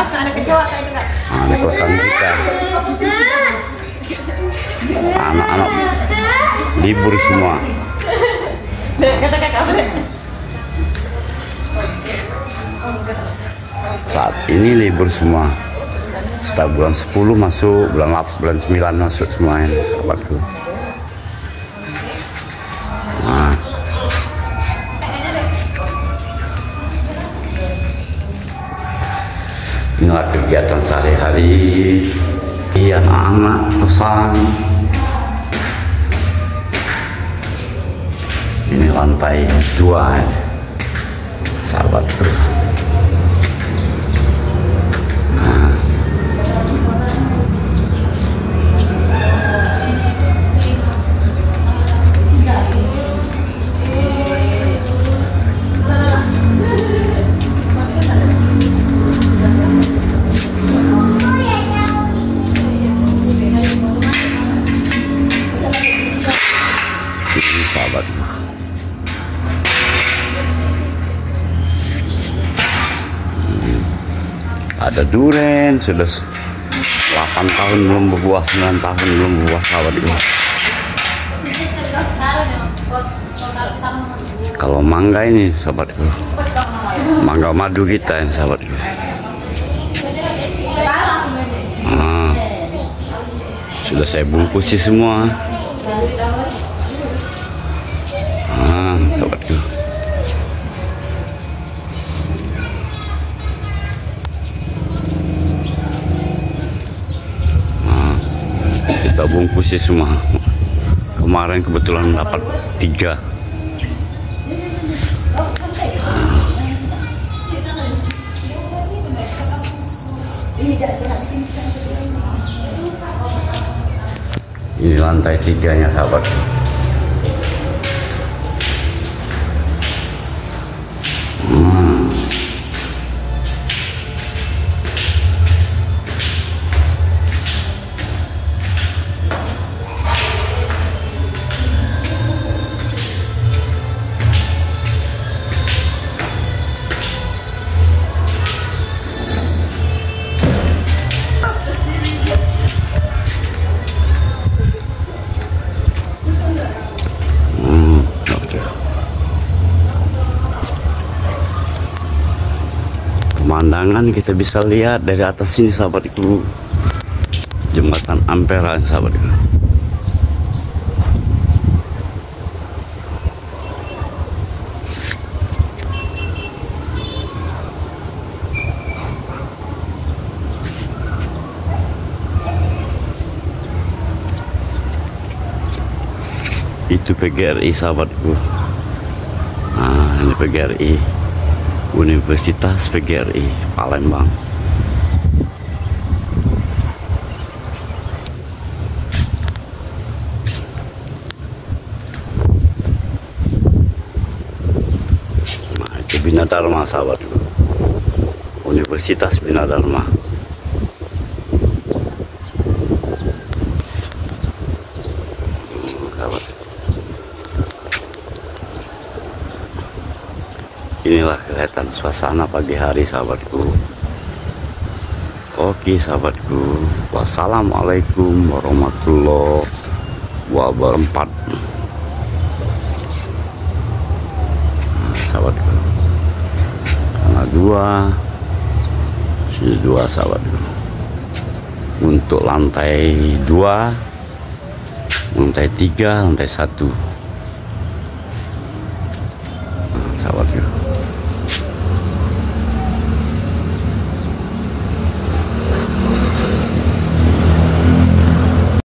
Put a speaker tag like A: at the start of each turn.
A: Nah, ini kosan kita. Anak-anak libur semua. Saat ini libur semua. Setelah bulan 10 masuk, bulan 9 masuk semuanya, sahabatku. Nah, inilah kegiatan sehari-hari anak-anak kosan. Ini lantai 2, sahabatku. Nah, ini sahabatku. Ada duren, sudah 8 tahun belum berbuah, 9 tahun belum berbuah, sahabatku. Kalau mangga ini, sahabatku, mangga madu kita, sahabatku. Nah, sudah saya bungkusi semua. Nah, sahabatku. Kita bungkusi semua. Kemarin kebetulan dapat 3. Ini lantai 3-nya, sahabat. Pemandangan kita bisa lihat dari atas sini, sahabatku. Jembatan Ampera, sahabatku. Itu PGRI, sahabatku. Nah, ini PGRI. Universitas PGRI Palembang. Nah, itu Bina Dharma, sahabatku. Universitas Bina Dharma. Inilah kelihatan suasana pagi hari, sahabatku. Oke, sahabatku. Wassalamualaikum warahmatullahi wabarakatuh. Nah, sahabatku. Karena 2, sini 2, sahabatku. Untuk lantai 2, lantai 3, lantai 1.